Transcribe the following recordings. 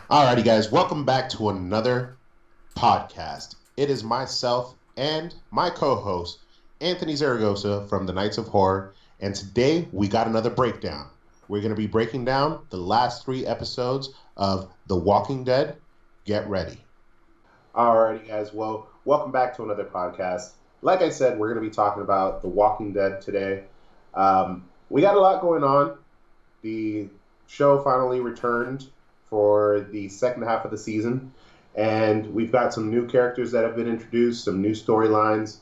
Alrighty, guys, welcome back to another podcast. It is myself and my co host, Anthony Zaragoza from the Knights of Horror, and today we got another breakdown. We're going to be breaking down the last three episodes of The Walking Dead. Get ready. Alrighty, guys, well, welcome back to another podcast. Like I said, we're going to be talking about The Walking Dead today. We got a lot going on. The show finally returned for the second half of the season, and we've got some new characters that have been introduced, some new storylines.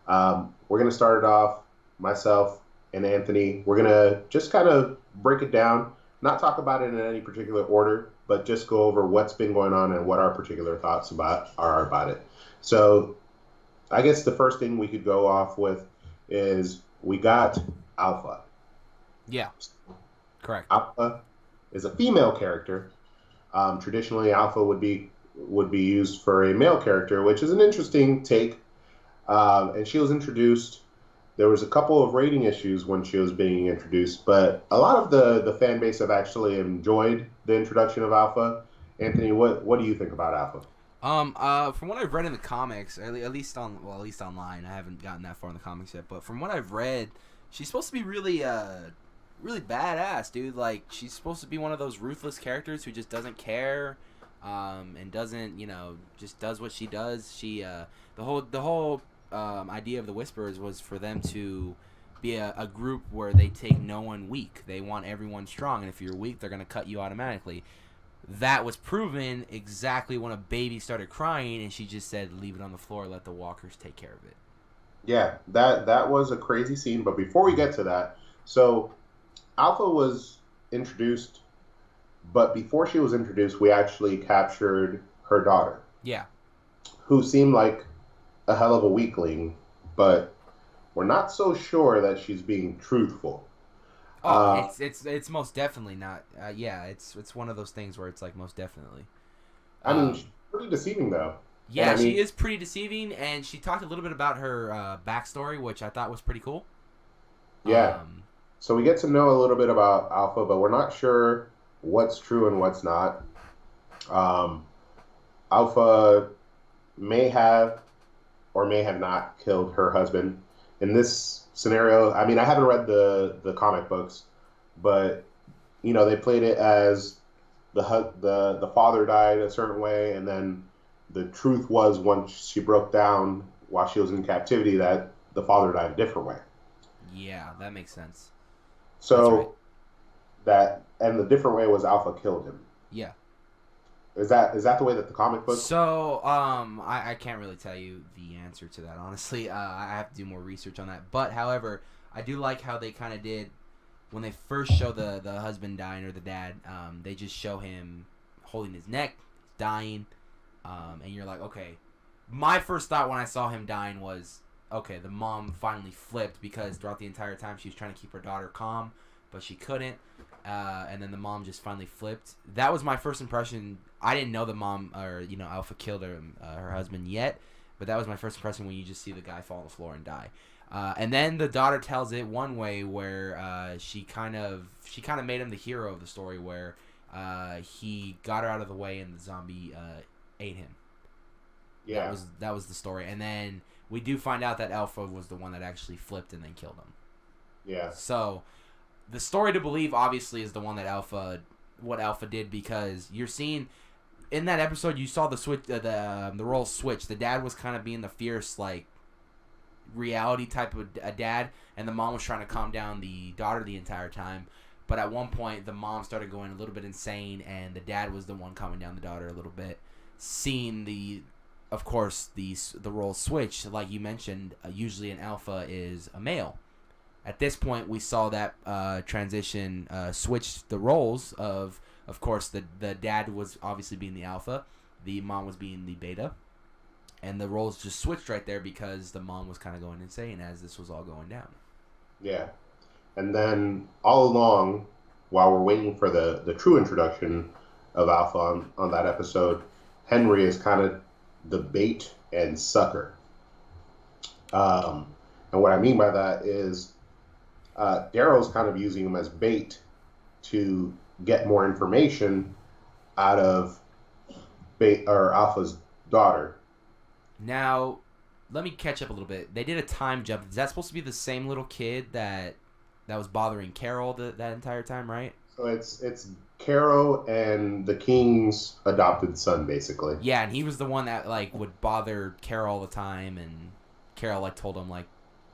We're going to start it off, myself and Anthony. We're going to just kind of break it down, not talk about it in any particular order, but just go over what's been going on and what our particular thoughts are about it. So I guess the first thing we could go off with is we got Alpha. Yeah, correct. Alpha is a female character. Traditionally, Alpha would be used for a male character, which is an interesting take. And she was introduced. There was a couple of rating issues when she was being introduced, but a lot of the fan base have actually enjoyed the introduction of Alpha. Anthony, what do you think about Alpha? From what I've read in the comics, at least online, I haven't gotten that far in the comics yet. But from what I've read, she's supposed to be really badass, dude. Like, she's supposed to be one of those ruthless characters who just doesn't care, and doesn't, just does what she does. She, the whole idea of the Whisperers was for them to be a group where they take no one weak. They want everyone strong, and if you're weak, they're gonna cut you automatically. That was proven exactly when a baby started crying, and she just said, "Leave it on the floor. Let the walkers take care of it." Yeah, that was a crazy scene. But before we get to that, so Alpha was introduced, but before she was introduced, we actually captured her daughter. Yeah. Who seemed like a hell of a weakling, but we're not so sure that she's being truthful. Oh, it's most definitely not. Yeah, it's one of those things where it's like most definitely. I mean, she's pretty deceiving though. Yeah, I mean, she is pretty deceiving, and she talked a little bit about her backstory, which I thought was pretty cool. Yeah. So we get to know a little bit about Alpha, but we're not sure what's true and what's not. Alpha may have or may have not killed her husband. In this scenario, I mean, I haven't read the comic books, but they played it as the father died a certain way, and then the truth was once she broke down while she was in captivity that the father died a different way. Yeah, that makes sense. So and the different way was Alpha killed him. Yeah. Is that the way that the comic book? So I can't really tell you the answer to that, honestly. I have to do more research on that. But however, I do like how they kind of did when they first show the husband dying or the dad. They just show him holding his neck, dying, and you're like, okay. My first thought when I saw him dying was, okay, the mom finally flipped because throughout the entire time she was trying to keep her daughter calm, but she couldn't. And then the mom just finally flipped. That was my first impression. I didn't know the mom or Alpha killed her husband yet, but that was my first impression when you just see the guy fall on the floor and die. And then the daughter tells it one way where she kind of made him the hero of the story, where he got her out of the way and the zombie ate him. Yeah, that was the story. And then we do find out that Alpha was the one that actually flipped and then killed him. Yeah. So the story to believe, obviously, is the one that what Alpha did, because you're seeing in that episode you saw the switch, the roles switch. The dad was kind of being the fierce, like, reality type of a dad, and the mom was trying to calm down the daughter the entire time. But at one point, the mom started going a little bit insane, and the dad was the one calming down the daughter a little bit. Seeing of course, the roles switch, like you mentioned. Usually, an Alpha is a male. At this point, we saw that transition switch the roles of course, the dad was obviously being the Alpha, the mom was being the Beta, and the roles just switched right there because the mom was kind of going insane as this was all going down. Yeah. And then all along, while we're waiting for the true introduction of Alpha on that episode, Henry is kind of the bait and sucker. And what I mean by that is Darrow's kind of using him as bait to get more information out of or Alpha's daughter. Now, let me catch up a little bit. They did a time jump. Is that supposed to be the same little kid that was bothering Carol that entire time, right? So it's Carol and the king's adopted son, basically. Yeah, and he was the one that like would bother Carol all the time, and Carol like told him like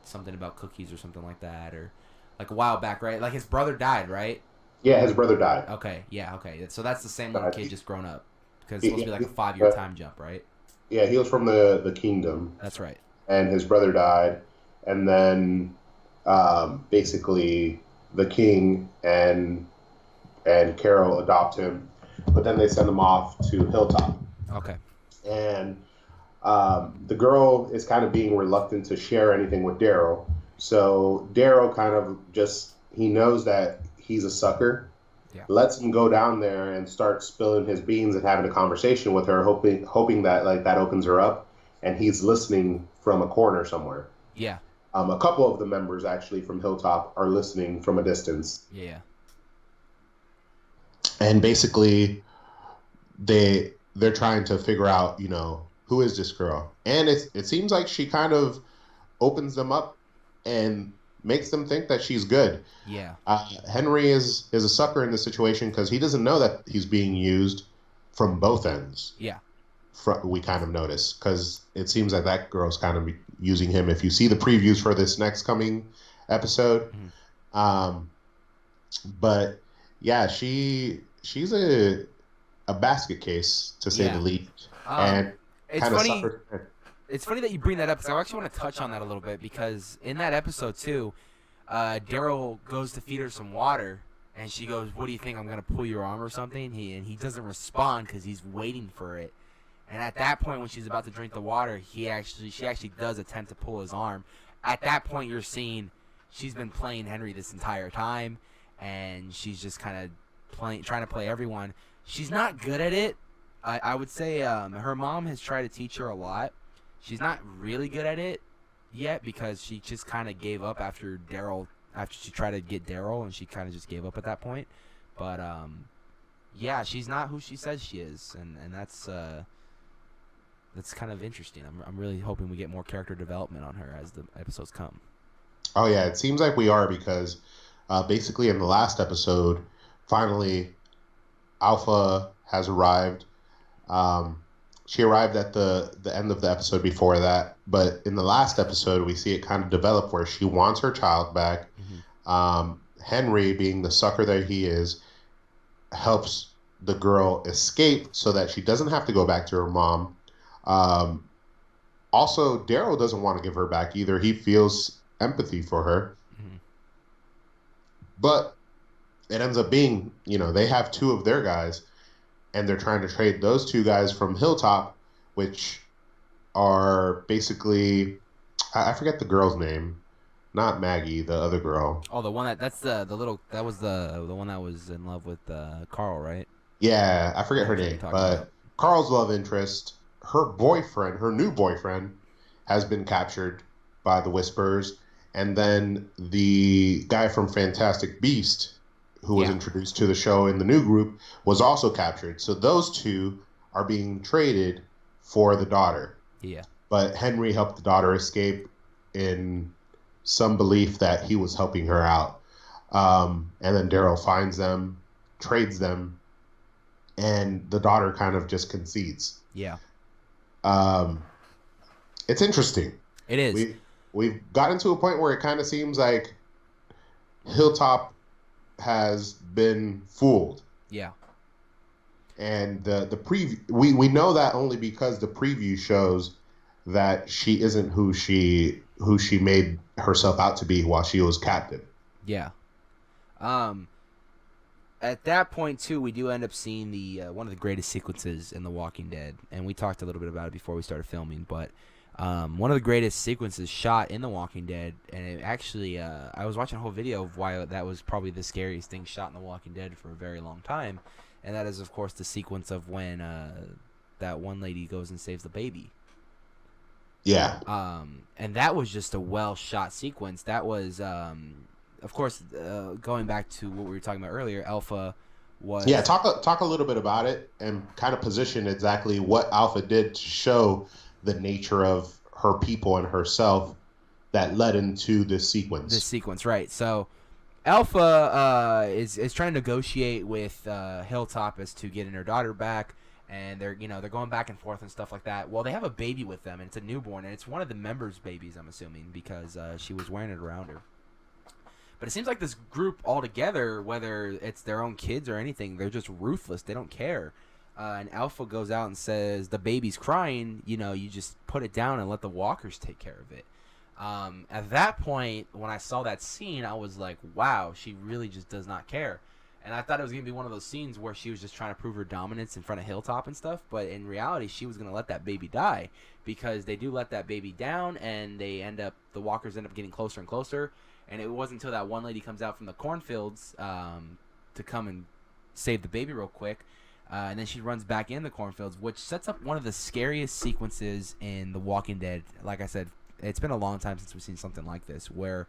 something about cookies or something like that, or like a while back, right? Like his brother died, right? Yeah, his brother died. Okay, yeah, okay. So that's the same little kid just grown up, because it's He- supposed to be like a he- 5-year time jump, right? yeah, he was from the kingdom, That's right. and his brother died, and then basically the king and Carol adopt him, but then they send him off to Hilltop, Okay. and the girl is kind of being reluctant to share anything with Daryl. So Daryl kind of just he knows that he's a sucker, Yeah. lets him go down there and start spilling his beans and having a conversation with her, hoping that like that opens her up, and he's listening from a corner somewhere. Yeah. A couple of the members actually from Hilltop are listening from a distance. Yeah. And basically they're trying to figure out, who is this girl? And it seems like she kind of opens them up and makes them think that she's good. Yeah. Henry is a sucker in this situation because he doesn't know that he's being used from both ends. Yeah. We kind of notice because it seems like that girl's kind of using him. If you see the previews for this next coming episode, but yeah, she's a basket case to say the least, and it's kind of funny. suffers. It's funny that you bring that up, because I actually want to touch on that a little bit, because in that episode too, Daryl goes to feed her some water, and she goes, "What do you think? I'm gonna pull your arm or something?" He doesn't respond because he's waiting for it. And at that point, when she's about to drink the water, she actually does attempt to pull his arm. At that point, you're seeing she's been playing Henry this entire time, and she's just kind of trying to play everyone. She's not good at it. I would say her mom has tried to teach her a lot. She's not really good at it yet, because she just kind of gave up after she tried to get Daryl, and she kind of just gave up at that point. But yeah, she's not who she says she is, and that's kind of interesting. I'm really hoping we get more character development on her as the episodes come. Oh yeah, it seems like we are, because basically in the last episode, finally Alpha has arrived. She arrived at the end of the episode before that, but in the last episode we see it kind of develop where she wants her child back. Henry, being the sucker that he is, helps the girl escape so that she doesn't have to go back to her mom. Also, Daryl doesn't want to give her back either. He feels empathy for her. But it ends up being, they have two of their guys, and they're trying to trade those two guys from Hilltop, which are basically, I forget the girl's name. Not Maggie, the other girl. Oh, the one that's the little, that was the one that was in love with Carl, right? Yeah, I forget her name, but Carl's love interest, her new boyfriend, has been captured by the Whisperers, and then the guy from Fantastic Beast, who was introduced to the show in the new group, was also captured. So those two are being traded for the daughter. Yeah. But Henry helped the daughter escape in some belief that he was helping her out. And then Daryl finds them, trades them, and the daughter kind of just concedes. Yeah. It's interesting. It is. We've gotten to a point where it kind of seems like Hilltop has been fooled. Yeah. And the preview, we know that only because the preview shows that she isn't who she made herself out to be while she was captive. Yeah. At that point too, we do end up seeing the one of the greatest sequences in The Walking Dead, and we talked a little bit about it before we started filming. But one of the greatest sequences shot in The Walking Dead, and it actually, I was watching a whole video of why that was probably the scariest thing shot in The Walking Dead for a very long time, and that is, of course, the sequence of when that one lady goes and saves the baby. Yeah. And that was just a well shot sequence. That was, of course, going back to what we were talking about earlier. Alpha was Yeah, talk a little bit about it and kind of position exactly what Alpha did to show the nature of her people and herself that led into this this sequence. sequence, right? So Alpha is trying to negotiate with Hilltop as to getting her daughter back, and they're going back and forth and stuff like that. Well, they have a baby with them, and it's a newborn, and it's one of the members' babies, I'm assuming, because she was wearing it around her. But it seems like this group altogether, whether it's their own kids or anything, they're just ruthless. They don't care. And Alpha goes out and says, the baby's crying, you just put it down and let the walkers take care of it. At that point, when I saw that scene, I was like, wow, she really just does not care. And I thought it was going to be one of those scenes where she was just trying to prove her dominance in front of Hilltop and stuff. But in reality, she was going to let that baby die, because they do let that baby down, and the walkers end up getting closer and closer. And it wasn't until that one lady comes out from the cornfields to come and save the baby real quick. And then she runs back in the cornfields, which sets up one of the scariest sequences in The Walking Dead. Like I said, it's been a long time since we've seen something like this, where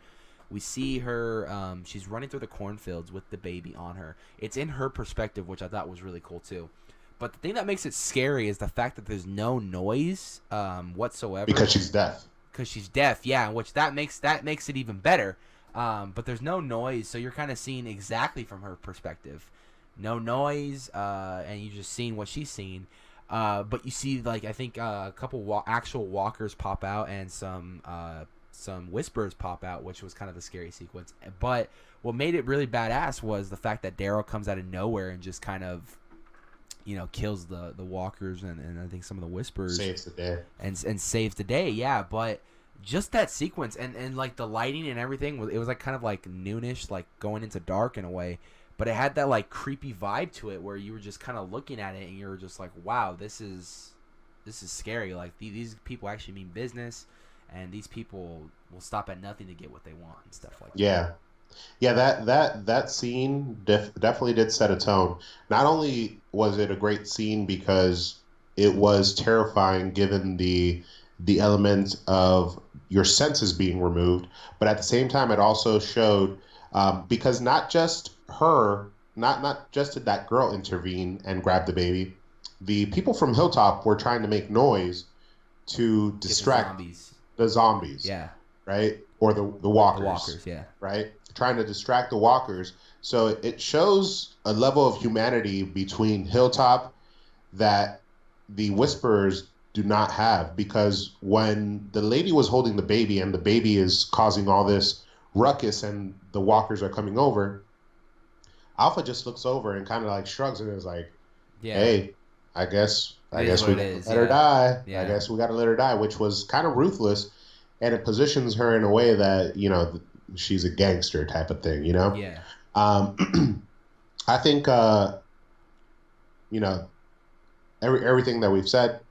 we see her, she's running through the cornfields with the baby on her. It's in her perspective, which I thought was really cool too. But the thing that makes it scary is the fact that there's no noise whatsoever. Because she's deaf. Because she's deaf, yeah, which that makes it even better. But there's no noise, so you're kind of seeing exactly from her perspective. No noise, and you're just seeing what she's seeing. But you see, like, I think a couple actual walkers pop out, and some whispers pop out, which was kind of the scary sequence. But what made it really badass was the fact that Daryl comes out of nowhere and just kind of, kills the walkers and I think some of the whispers. Saves the day. And saves the day, yeah. But just that sequence and like the lighting and everything, it was like kind of like noonish, like going into dark in a way. But it had that like creepy vibe to it where you were just kind of looking at it and you were just like, wow, this is scary. Like these people actually mean business, and these people will stop at nothing to get what they want and stuff like that. Yeah, that scene definitely did set a tone. Not only was it a great scene because it was terrifying given the element of your senses being removed, but at the same time it also showed because not just her, not just did that girl intervene and grab the baby, the people from Hilltop were trying to make noise to distract the zombies. Yeah. Right? Or the walkers. The walkers, yeah. Right? Trying to distract the walkers. So it shows a level of humanity between Hilltop that the Whisperers do not have, because when the lady was holding the baby and the baby is causing all this ruckus and the walkers are coming over, Alpha just looks over and kind of like shrugs and is like, hey, I guess we gotta let her die. Yeah. I guess we gotta let her die, which was kind of ruthless, and it positions her in a way that, she's a gangster type of thing, Yeah. I think, everything that we've said,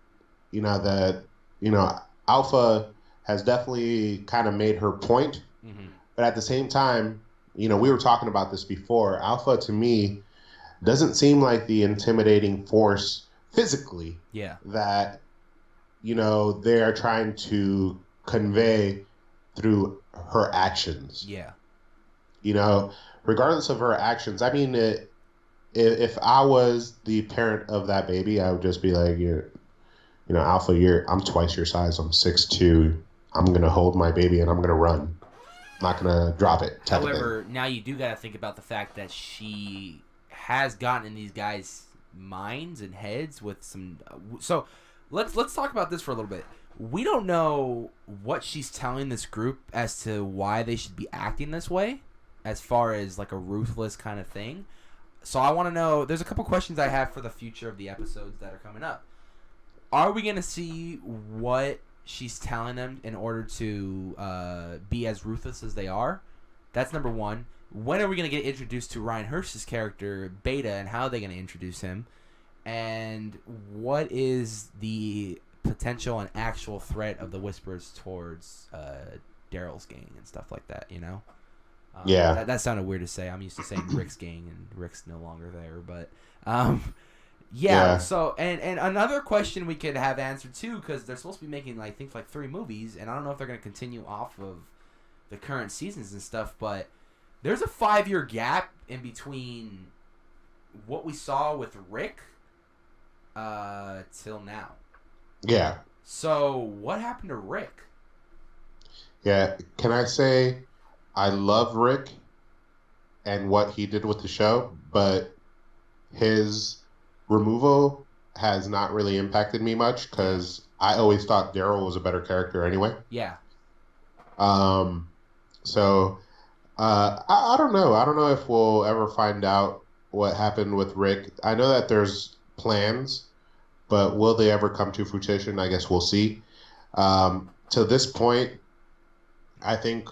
Alpha has definitely kind of made her point. Mm-hmm. But at the same time, we were talking about this before. Alpha, to me, doesn't seem like the intimidating force physically that, they are trying to convey through her actions. Yeah. Regardless of her actions, I mean, if I was the parent of that baby, I would just be like, Alpha, I'm twice your size. I'm 6'2". I'm going to hold my baby and I'm going to run. I'm not going to drop it. However, now you do got to think about the fact that she has gotten in these guys' minds and heads with some. So let's talk about this for a little bit. We don't know what she's telling this group as to why they should be acting this way, as far as like a ruthless kind of thing. So I want to know. There's a couple questions I have for the future of the episodes that are coming up. Are we going to see what she's telling them in order to be as ruthless as they are? That's number one. When are we going to get introduced to Ryan Hirsch's character, Beta, and how are they going to introduce him? And what is the potential and actual threat of the Whispers towards Daryl's gang and stuff like that, Yeah. That sounded weird to say. I'm used to saying Rick's gang, and Rick's no longer there. But, yeah. So, and another question we could have answered, too, because they're supposed to be making, I think, like 3 movies, and I don't know if they're going to continue off of the current seasons and stuff, but there's a 5-year gap in between what we saw with Rick till now. Yeah. So what happened to Rick? Yeah. Can I say I love Rick and what he did with the show, but his removal has not really impacted me much because I always thought Daryl was a better character anyway. Yeah. So I don't know. I don't know if we'll ever find out what happened with Rick. I know that there's plans, but will they ever come to fruition? I guess we'll see. To this point, I think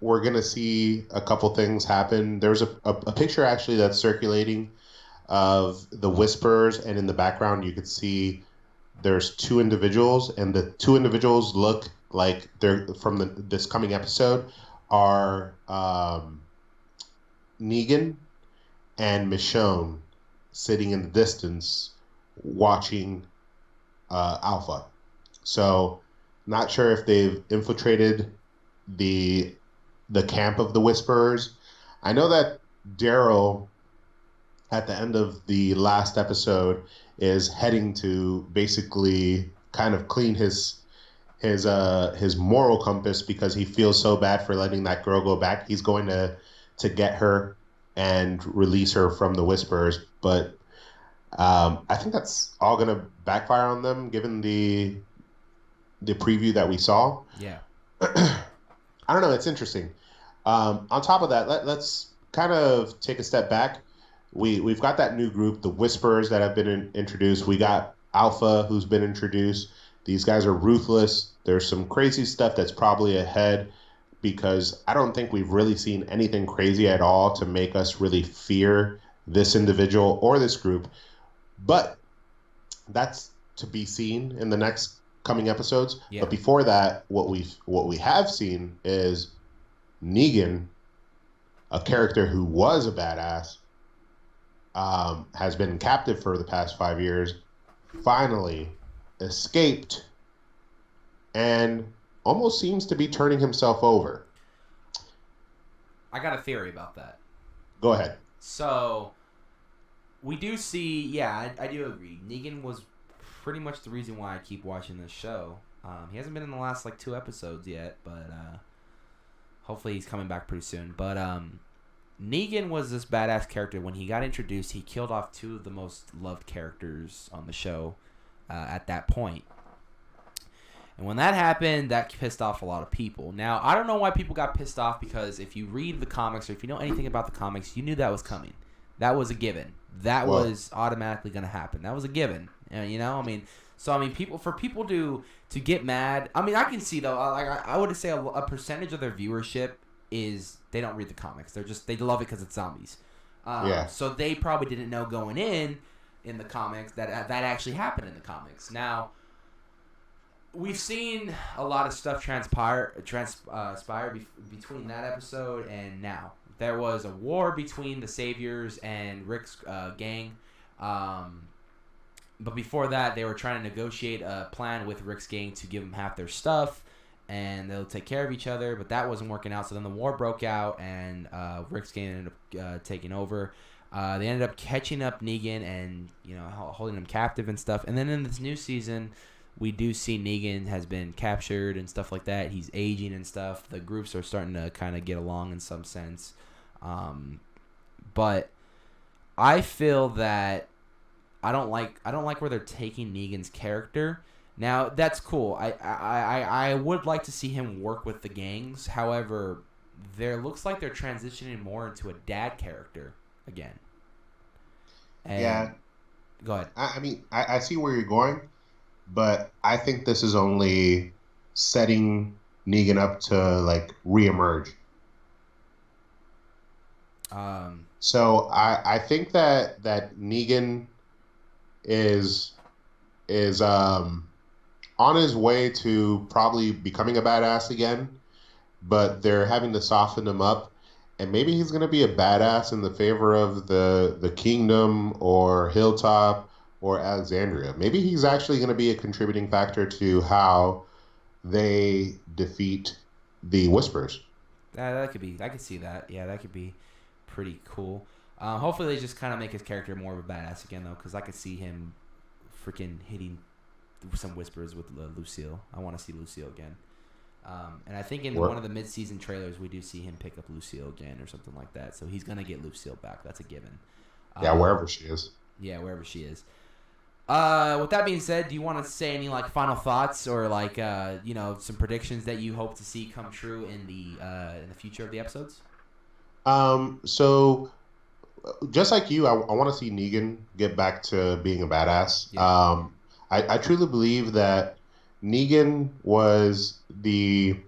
we're going to see a couple things happen. There's a picture actually that's circulating of the Whispers, and in the background you could see there's two individuals, and the two individuals look like they're from this coming episode are Negan and Michonne sitting in the distance watching Alpha. So, not sure if they've infiltrated the camp of the Whisperers. I know that Daryl, at the end of the last episode, is heading to basically kind of clean his moral compass because he feels so bad for letting that girl go back. He's going to get her and release her from the Whisperers, but I think that's all going to backfire on them given the preview that we saw. Yeah. I don't know. It's interesting. On top of that, let's kind of take a step back. We've got that new group, the Whisperers, that have been introduced. We got Alpha, who's been introduced. These guys are ruthless. There's some crazy stuff that's probably ahead because I don't think we've really seen anything crazy at all to make us really fear this individual or this group. But that's to be seen in the next coming episodes. Yeah. But before that, what we have seen is Negan, a character who was a badass, has been captive for the past 5 years, finally escaped, and almost seems to be turning himself over. I got a theory about that. Go ahead. So, we do see, yeah, I do agree. Negan was pretty much the reason why I keep watching this show. He hasn't been in the last, 2 episodes yet, but hopefully he's coming back pretty soon. But Negan was this badass character. When he got introduced, he killed off 2 of the most loved characters on the show at that point. And when that happened, that pissed off a lot of people. Now, I don't know why people got pissed off, because if you read the comics or if you know anything about the comics, you knew that was coming. That was a given. That was automatically going to happen. That was a given. People to get mad. I mean, I can see though. I would say a percentage of their viewership is they don't read the comics. They love it because it's zombies. So they probably didn't know going in the comics that actually happened in the comics. Now, we've seen a lot of stuff transpire between that episode and now. There was a war between the Saviors and Rick's gang. But before that, they were trying to negotiate a plan with Rick's gang to give them half their stuff, and they'll take care of each other. But that wasn't working out. So then the war broke out, and Rick's gang ended up taking over. They ended up catching up Negan and holding him captive and stuff. And then in this new season, we do see Negan has been captured and stuff like that. He's aging and stuff. The groups are starting to kind of get along in some sense. But I feel that I don't like where they're taking Negan's character. Now, that's cool. I would like to see him work with the gangs. However, there looks like they're transitioning more into a dad character again. And yeah. Go ahead. I see where you're going, but I think this is only setting Negan up to reemerge. So I think that Negan is on his way to probably becoming a badass again, but they're having to soften him up, and maybe he's going to be a badass in the favor of the Kingdom or Hilltop or Alexandria. Maybe he's actually going to be a contributing factor to how they defeat the Whispers. That could be. I could see that. Yeah, that could be pretty cool. Hopefully they just kind of make his character more of a badass again, though, because I could see him freaking hitting some whispers with Lucille. I want to see Lucille again. And I think in one of the mid-season trailers, we do see him pick up Lucille again or something like that. So he's going to get Lucille back. That's a given. Yeah, wherever she is. Yeah, wherever she is. With that being said, do you want to say any final thoughts or some predictions that you hope to see come true in the future of the episodes? So just like you, I want to see Negan get back to being a badass. Yeah. I truly believe that Negan was the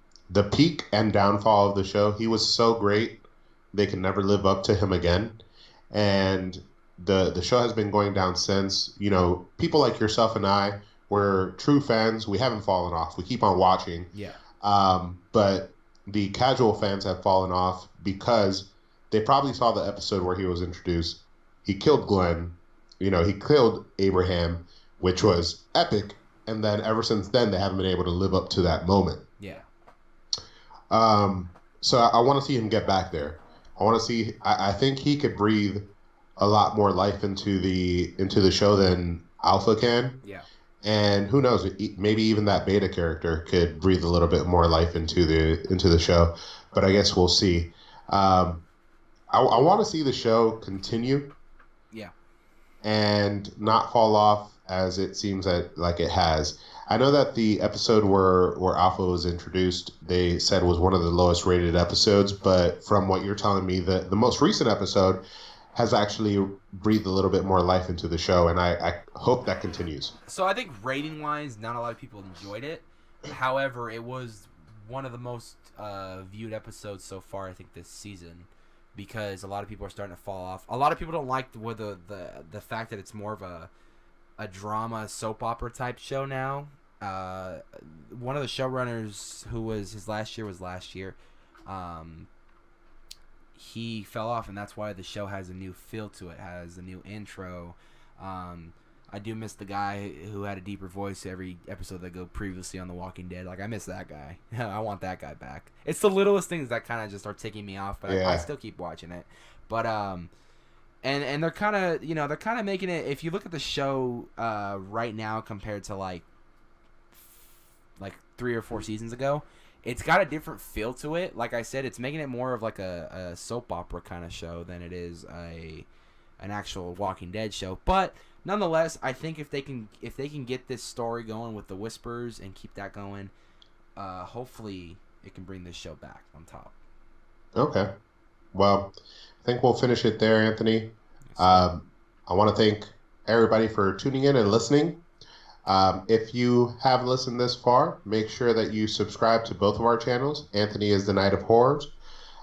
peak and downfall of the show. He was so great, they could never live up to him again. And the show has been going down since. People like yourself and I, we're true fans. We haven't fallen off. We keep on watching. Yeah. But the casual fans have fallen off because they probably saw the episode where he was introduced. He killed Glenn. He killed Abraham, which was epic. And then ever since then, they haven't been able to live up to that moment. Yeah. So I want to see him get back there. I want to see. I think he could breathe a lot more life into the show than Alpha can. Yeah. And who knows? Maybe even that Beta character could breathe a little bit more life into the show. But I guess we'll see. I want to see the show continue. Yeah. And not fall off as it seems like it has. I know that the episode where Alpha was introduced, they said was one of the lowest rated episodes, but from what you're telling me, the most recent episode has actually breathed a little bit more life into the show, and I hope that continues. So I think rating-wise, not a lot of people enjoyed it. However, it was one of the most viewed episodes so far, I think, this season, because a lot of people are starting to fall off. A lot of people don't like the fact that it's more of a drama soap opera type show now. One of the showrunners who was his last year, he fell off, and that's why the show has a new feel to it, has a new intro. I do miss the guy who had a deeper voice every episode that go previously on The Walking Dead. Like, I miss that guy. I want that guy back. It's the littlest things that kind of just are ticking me off, but yeah. I still keep watching it. But and they're kind of making it. If you look at the show right now compared to like 3 or 4 seasons ago, it's got a different feel to it. Like I said, it's making it more of like a soap opera kind of show than it is an actual Walking Dead show. But nonetheless, I think if they can get this story going with the Whispers and keep that going, hopefully it can bring this show back on top. Okay. Well, I think we'll finish it there, Anthony. I want to thank everybody for tuning in and listening. If you have listened this far, make sure that you subscribe to both of our channels. Anthony is The Night of Horrors.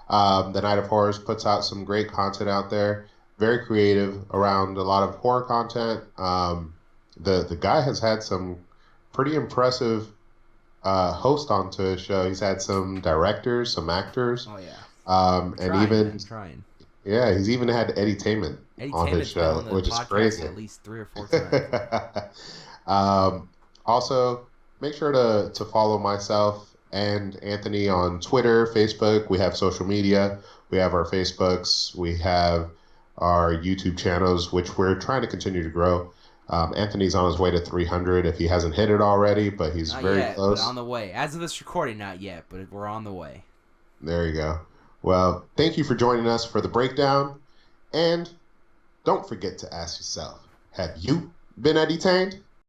The Night of Horrors puts out some great content out there, very creative around a lot of horror content. The guy has had some pretty impressive hosts onto his show. He's had some directors, some actors. Oh yeah. I'm trying. Yeah, he's even had Eddie Tainment on his show, which is crazy. At least 3 or 4 times. Also, make sure to follow myself and Anthony on Twitter, Facebook. We have social media. We have our Facebooks. We have our YouTube channels, which we're trying to continue to grow. Anthony's on his way to 300 if he hasn't hit it already, but he's not very yet, close. But on the way. As of this recording, not yet, but we're on the way. There you go. Well, thank you for joining us for the breakdown. And don't forget to ask yourself, have you been detained?